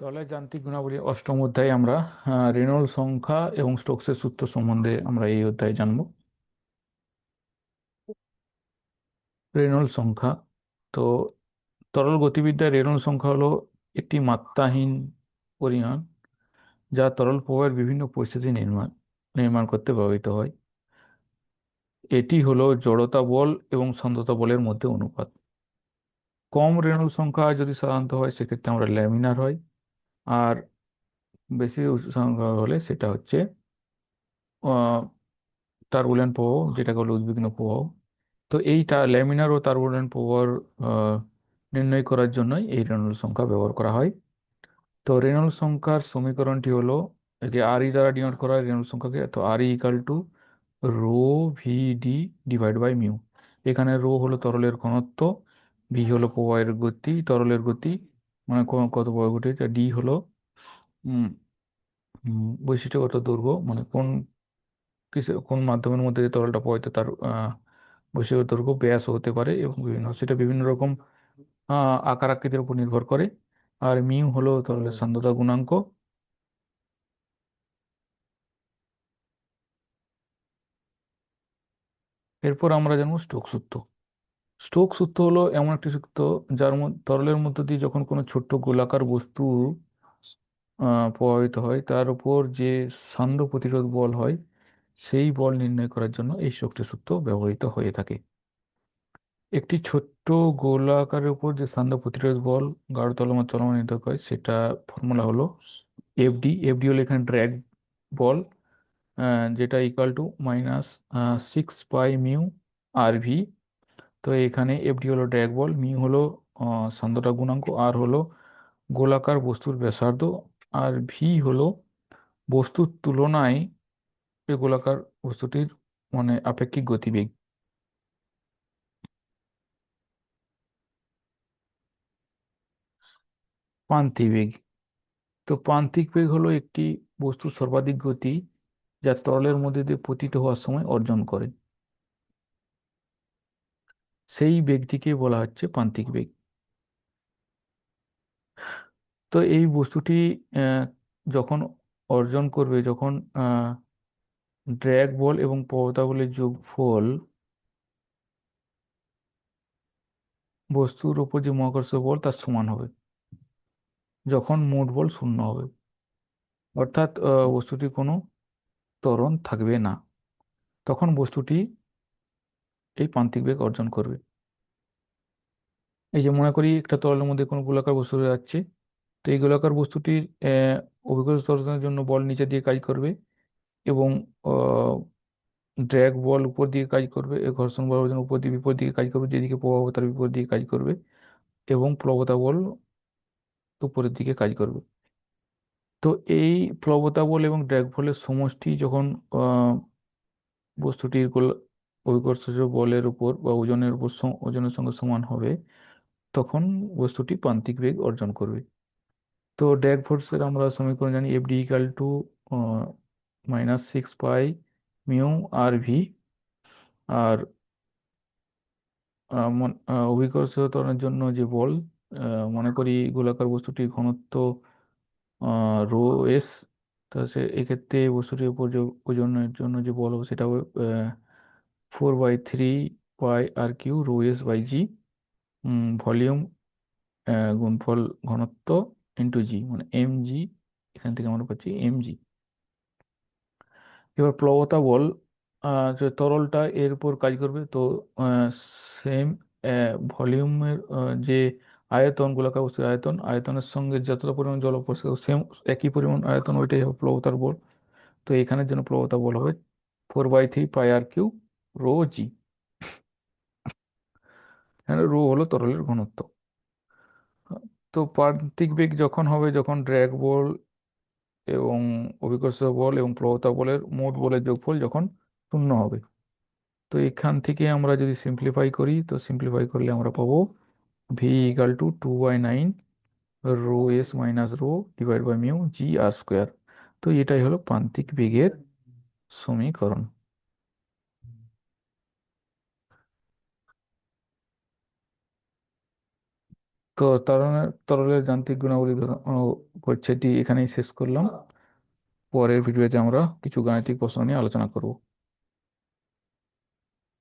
তরলের যান্ত্রিক গুণাবলী অষ্টম অধ্যায়ে আমরা রেনল্ডস সংখ্যা এবং স্টোকসের সূত্র সম্বন্ধে আমরা এই অধ্যায়ে জানব। রেনল্ডস সংখ্যা। তো তরল গতিবিদ্যায় রেনল্ডস সংখ্যা হলো একটি মাত্রাহীন পরিমাণ যা তরল প্রবাহের বিভিন্ন পরিস্থিতি নির্মাণ নির্মাণ করতে ব্যবহৃত হয়। এটি হলো জড়তা বল এবং সান্দ্রতা বলের মধ্যে অনুপাত। কম রেনল্ডস সংখ্যা যদি সাধারণত হয় সেক্ষেত্রে আমরা ল্যামিনার হয়। আর বেশি সংখ্যা হলে সেটা হচ্ছে টার্বুলেন্ট প্রবাহ, যেটাকে বলে উদ্বিগ্ন প্রবাহ। তো এইটা ল্যামিনার ও টার্বুলেন্ট প্রবাহ আহ, নির্ণয় করার জন্যই এই রেনল্ডস সংখ্যা ব্যবহার করা হয়। তো রেনল্ডস সংখ্যার সমীকরণটি হলো, একে আর ই দ্বারা ডিনোট করা হয় রেনল্ডস সংখ্যাকে। তো R e equal to rho V D divide by mu. এখানে রো হলো তরলের ঘনত্ব, ভি হলো প্রবাহের গতি, তরলের গতি, মানে কত প্রবাহ গতি, ডি হলো উম, বৈশিষ্ট্যগত দৈর্ঘ্য, মানে কোন মাধ্যমের মধ্যে যে তরলটা প্রবাহিত তার বৈশিষ্ট্য দৈর্ঘ্য, ব্যাস হতে পারে এবং সেটা বিভিন্ন রকম আকার আকৃতির উপর নির্ভর করে। আর মিউ হলো তরলের সান্দ্রতা গুণাঙ্ক। এরপর আমরা জানবো স্টোক সূত্র। স্টোক সূত্র হলো এমন একটি সূত্র যার মধ্যে তরলের মধ্য দিয়ে যখন কোনো ছোট্ট গোলাকার বস্তু প্রভাবিত হয় তার উপর যে সান্দ্র প্রতিরোধ বল হয় সেই বল নির্ণয় করার জন্য এই শক্তি সূত্র ব্যবহৃত হয়ে থাকে। একটি ছোট্ট গোলাকারের উপর যে স্থান প্রতিরোধ বল গাঢ় চলমান চলমান নির্ধারণ করে সেটা ফর্মুলা হলো এফডি। এফডি হলো এখানে ড্র্যাগ বল, যেটা equal to minus 6 pi mu R v. তো এখানে এফডি হলো ড্র্যাগ বল, মিউ হলো সান্দ্রতা গুণাঙ্ক, আর হলো গোলাকার বস্তুর ব্যাসার্ধ, আর ভি হলো বস্তুর তুলনায় এই গোলাকার বস্তুটির মানে আপেক্ষিক গতিবেগ। প্রান্তিক বেগ। তো প্রান্তিক বেগ হলো একটি বস্তুর সর্বাধিক গতি যা তরলের মধ্যে দিয়ে পতিত হওয়ার সময় অর্জন করে, সেই বেগটিকে বলা হচ্ছে প্রান্তিক বেগ। তো এই বস্তুটি আহ, যখন অর্জন করবে, যখন ড্র্যাগ বল এবং প্রবণতা বলের যোগফল বস্তুর উপর যে মহাকর্ষ বল তার সমান হবে, যখন মোট বল শূন্য হবে, অর্থাৎ বস্তুটির কোনো ত্বরণ থাকবে না, তখন বস্তুটি এই প্রান্তিক বেগ অর্জন করবে। এই যে মনে করি একটা তরলের মধ্যে কোনো গোলাকার বস্তু যাচ্ছে, তো এই গোলাকার বস্তুটির অভিকর্ষ ত্বরণের জন্য বল নিচে দিয়ে কাজ করবে এবং ড্র্যাগ বল উপর দিকে কাজ করবে, ঘর্ষণ বল জন্য উপর দিকে বিপরীত দিকে কাজ করবে, যেদিকে প্রবাহ তার বিপরীত দিকে কাজ করবে, এবং প্লবতা বল উপরের দিকে কাজ করবে। তো এই প্লবতা বল এবং ড্র্যাগ বলের সমষ্টি যখন আহ, বস্তুটির অভিকর্ষজ বলের উপর বা ওজনের উপর ওজনের সঙ্গে সমান হবে, তখন বস্তুটি প্রান্তিক বেগ অর্জন করবে। তো ড্যাগ ফোর্সের আমরা সমীকরণ জানি, F D equal to -6 pi mu R V. আর অভিকর্ষ ত্বরণের জন্য যে বল, মনে করি গোলাকার বস্তুটির ঘনত্ব রো এস। তা সে এক্ষেত্রে বস্তুটির উপর যে ওজনের জন্য যে বল হবে সেটা হবে 4/3 pi R cube rho S by G, volume গুণফল ঘনত্ব ইন্টু জি, মানে এম জি। এখান থেকে আমরা পাচ্ছি এম জি। এবার প্লবতা বল, যে তরলটা এর উপর কাজ করবে, তো সেম ভলিউমের যে আয়তন, গোলাকার বস্তুর আয়তন, আয়তনের সঙ্গে যতটা পরিমাণ জল পড়ছে সেম একই পরিমাণ আয়তন, ওইটাই হবে প্লবতার বল। তো এখানের জন্য প্লবতা বল হবে 4/3 পাই আর কিউ রো জি। এখানে রো হলো তরলের ঘনত্ব। তো প্রান্তিক বেগ যখন হবে, যখন ড্র্যাগ বল এবং অভিকর্ষ বল এবং প্লবতা বলের মোট বলের যোগফল যখন শূন্য হবে। তো এখান থেকে আমরা যদি সিম্পলিফাই করি, তো সিম্পলিফাই করলে আমরা পাবো v equal to 2/9 rho s minus rho divide by mu g r square. তো এটাই হলো প্রান্তিক বেগের সমীকরণ। তো তরলের যান্ত্রিক গুণাবলী পরিচ্ছেদটি এখানেই শেষ করলাম। পরের ভিডিওতে আমরা কিছু গাণিতিক প্রশ্ন নিয়ে আলোচনা করব।